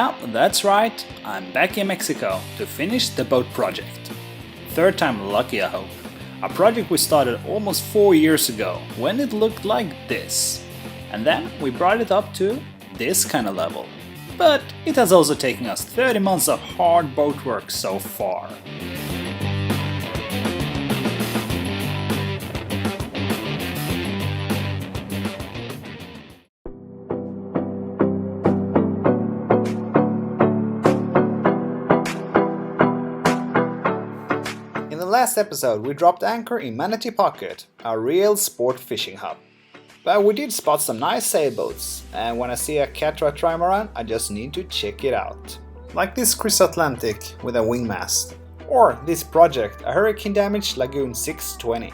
Yeah, that's right, I'm back in Mexico to finish the boat project. Third time lucky, I hope. A project we started almost 4 years ago when it looked like this. And then we brought it up to this kind of level. But it has also taken us 30 months of hard boat work so far. In the last episode we dropped anchor in Manatee Pocket, a real sport fishing hub. But we did spot some nice sailboats, and when I see a Catra trimaran I just need to check it out. Like this Chris Atlantic with a wing mast, or this project, a hurricane damaged Lagoon 620.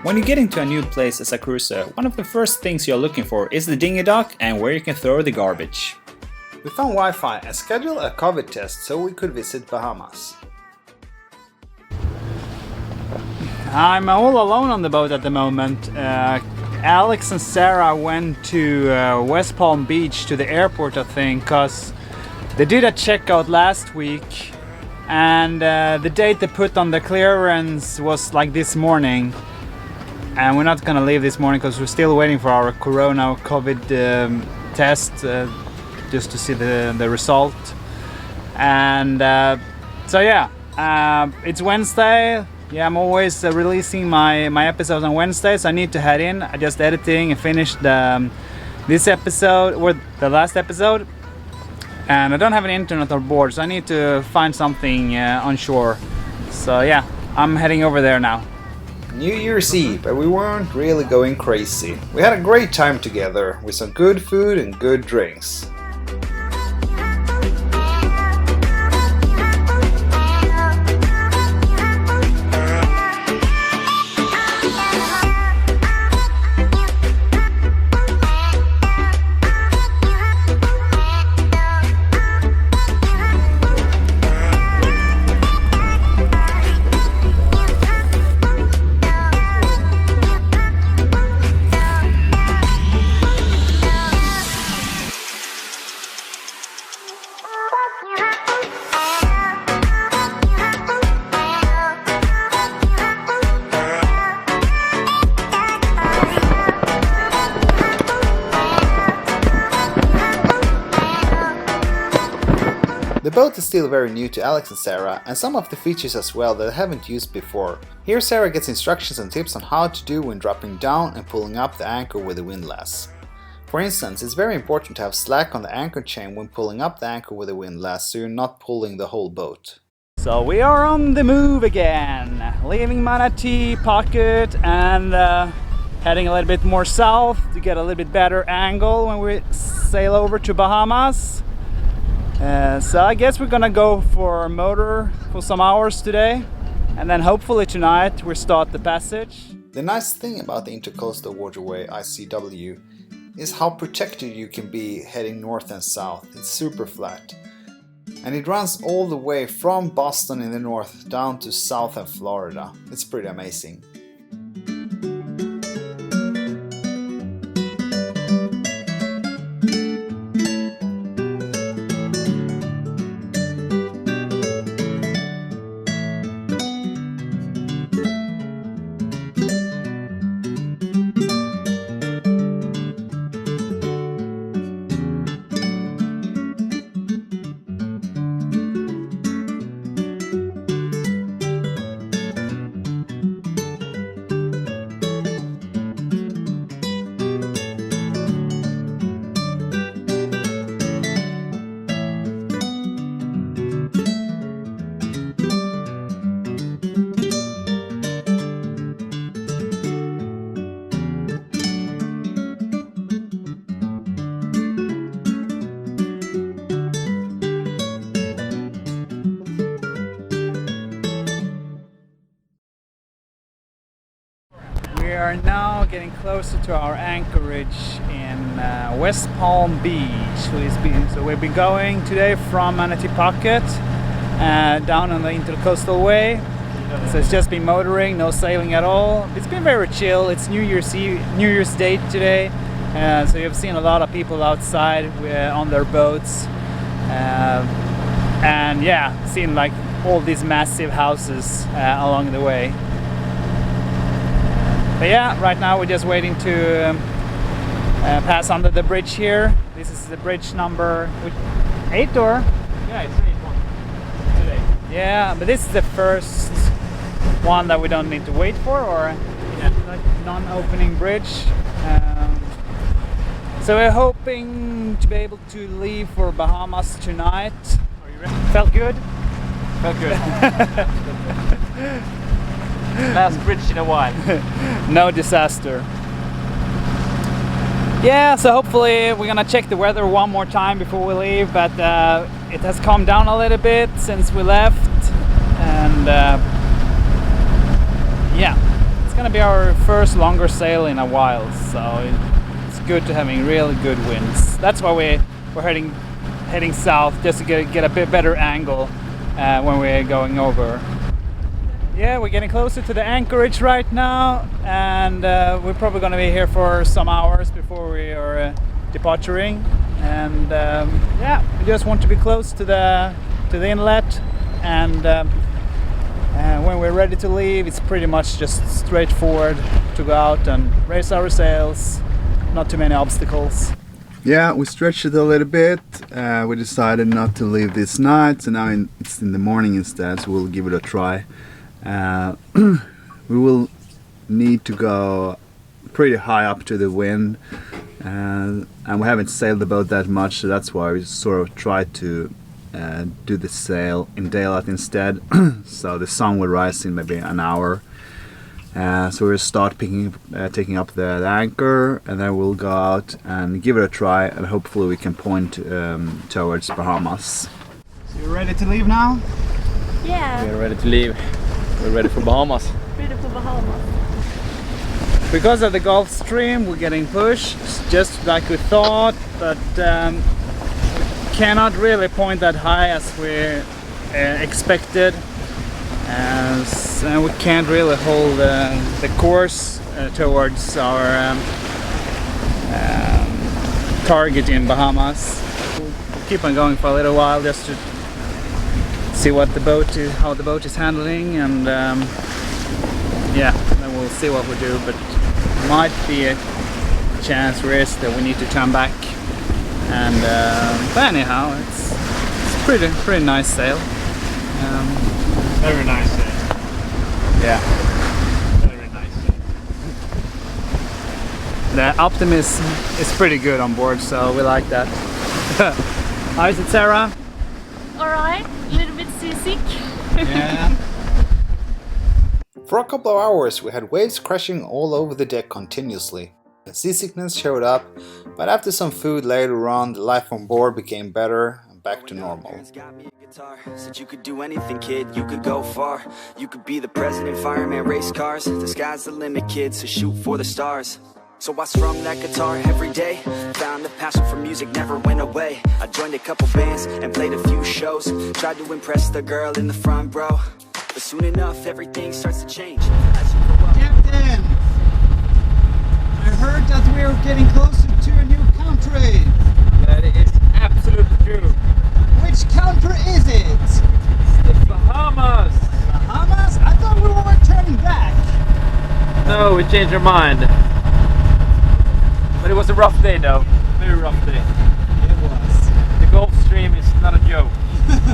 When you get into a new place as a cruiser, one of the first things you're looking for is the dinghy dock and where you can throw the garbage. We found Wi-Fi and scheduled a COVID test so we could visit Bahamas. I'm all alone on the boat at the moment. Alex and Sarah went to West Palm Beach to the airport, I think, because they did a checkout last week and the date they put on the clearance was like this morning. And we're not gonna leave this morning because we're still waiting for our Corona COVID test just to see the result. And so yeah, it's Wednesday. Yeah, I'm always releasing my episodes on Wednesdays. I need to head in. I just editing and finished this episode or the last episode, and I don't have an internet on board, so I need to find something on shore. So yeah, I'm heading over there now. New Year's Eve, but we weren't really going crazy. We had a great time together with some good food and good drinks. The boat is still very new to Alex and Sarah, and some of the features as well that I haven't used before. Here Sarah gets instructions and tips on how to do when dropping down and pulling up the anchor with the windlass. For instance, it's very important to have slack on the anchor chain when pulling up the anchor with the windlass so you're not pulling the whole boat. So we are on the move again, leaving Manatee Pocket and heading a little bit more south to get a little bit better angle when we sail over to Bahamas. So I guess we're gonna go for a motor for some hours today, and then hopefully tonight we start the passage. The nice thing about the Intercoastal Waterway ICW is how protected you can be heading north and south. It's super flat. And it runs all the way from Boston in the north down to southern Florida. It's pretty amazing. We are now getting closer to our anchorage in West Palm Beach. So we've been going today from Manatee Pocket down on the Intercoastal Way So it's just been motoring, no sailing at all. It's been very chill. It's New Year's Eve, New Year's Day today, so you've seen a lot of people outside on their boats, and yeah, seen like all these massive houses along the way. But yeah, right now we're just waiting to pass under the bridge here. This is the bridge number 8 or? Yeah, it's 8-1 today. Yeah, but this is the first one that we don't need to wait for, or like non-opening bridge. So we're hoping to be able to leave for Bahamas tonight. Are you ready? Felt good? Felt good. Last bridge in a while. No disaster. Yeah, so hopefully we're gonna check the weather one more time before we leave, but it has calmed down a little bit since we left, and yeah, it's gonna be our first longer sail in a while, so it's good to having really good winds. That's why we're heading south, just to get a bit better angle when we're going over. Yeah, we're getting closer to the anchorage right now, and we're probably going to be here for some hours before we are departing. And yeah, we just want to be close to the inlet, and when we're ready to leave, it's pretty much just straightforward to go out and raise our sails. Not too many obstacles. Yeah, we stretched it a little bit. We decided not to leave this night, so now it's in the morning instead, so we'll give it a try. We will need to go pretty high up to the wind, and we haven't sailed the boat that much, so that's why we sort of tried to do the sail in daylight instead. So the sun will rise in maybe an hour. So we'll start taking up the anchor, and then we'll go out and give it a try, and hopefully we can point towards Bahamas. So you're ready to leave now? Yeah, We're ready to leave. We're ready for Bahamas. ready for Bahamas. Because of the Gulf Stream, we're getting pushed, just like we thought, but we cannot really point that high as we expected. And we can't really hold the course towards our target in Bahamas. We'll keep on going for a little while just to see how the boat is handling, and yeah, then we'll see what we do. But might be a chance that we need to turn back. And but anyhow, it's pretty nice sail. Very nice day. Yeah. Very nice day. The optimism is pretty good on board, so we like that. How is it, Sarah? Alright, a little bit seasick. Yeah. For a couple of hours we had waves crashing all over the deck continuously. The seasickness showed up, but after some food later on, the life on board became better and back to normal. Said you could do anything, kid, you could go far. You could be the president, fireman, race cars. The sky's the limit, kid, so shoot for the stars. So I strummed that guitar every day. Found the passion for music never went away. I joined a couple bands and played a few shows. Tried to impress the girl in the front row, but soon enough everything starts to change as you grow up. Captain! I heard that we're getting closer to a new country. That is absolutely true. Which country is it? The Bahamas. Bahamas? I thought we were turning back. No, we changed our mind. But it was a rough day though. Very rough day. It was. The Gulf Stream is not a joke.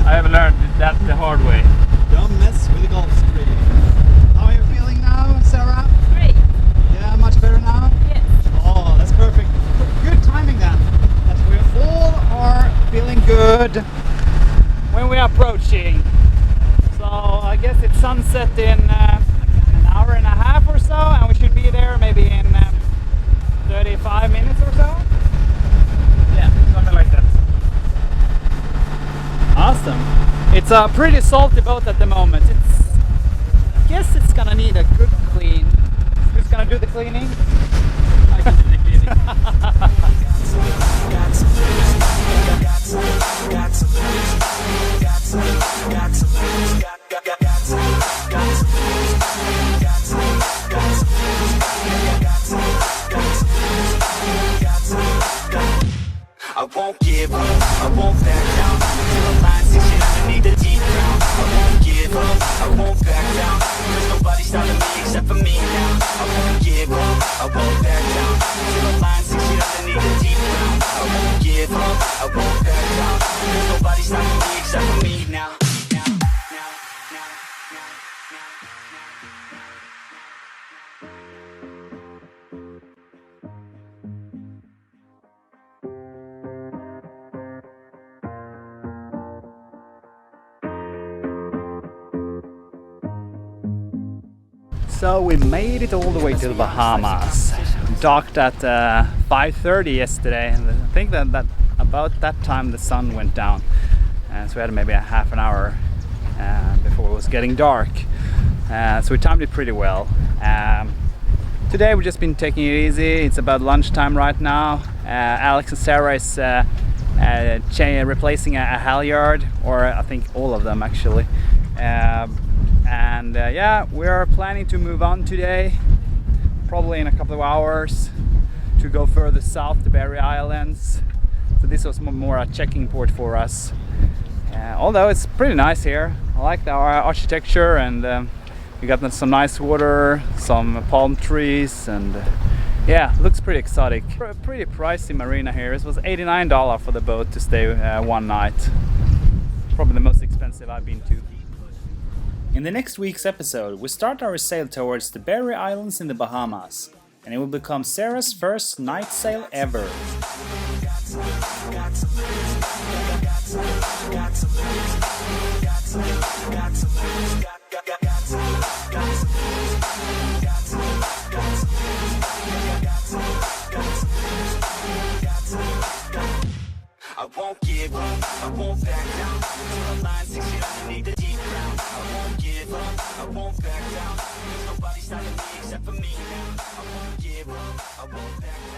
I have learned that the hard way. Don't mess with the Gulf Stream. How are you feeling now, Sarah? Great. Yeah, much better now? Yes. Oh, that's perfect. Good timing then. That we all are feeling good when we are approaching. So I guess it's sunset in an hour and a half or so, and we should be there maybe in 35 minutes or so. Yeah, something like that. Awesome. It's a pretty salty boat at the moment. I guess it's gonna need a good clean. Who's gonna do the cleaning? I can do the cleaning. Got to So we made it all the way to the Bahamas. Docked at 5:30 yesterday, and I think that about that time the sun went down. So we had maybe a half an hour before it was getting dark. So we timed it pretty well. Today we've just been taking it easy. It's about lunchtime right now. Alex and Sarah is replacing a halyard, or I think all of them actually. Yeah, we are planning to move on today, probably in a couple of hours, to go further south to Berry Islands. So this was more a checking port for us. Although it's pretty nice here. I like our architecture, and we got some nice water, some palm trees, and yeah, looks pretty exotic. A pretty pricey marina here. It was $89 for the boat to stay one night. Probably the most expensive I've been to. In the next week's episode, we start our sail towards the Berry Islands in the Bahamas, and it will become Sarah's first night sail ever. I won't give up, I won't back down. Till the line 6 feet underneath the deep ground. I won't give up, I won't back down. There's nobody stopping me except for me now. I won't give up, I won't back down.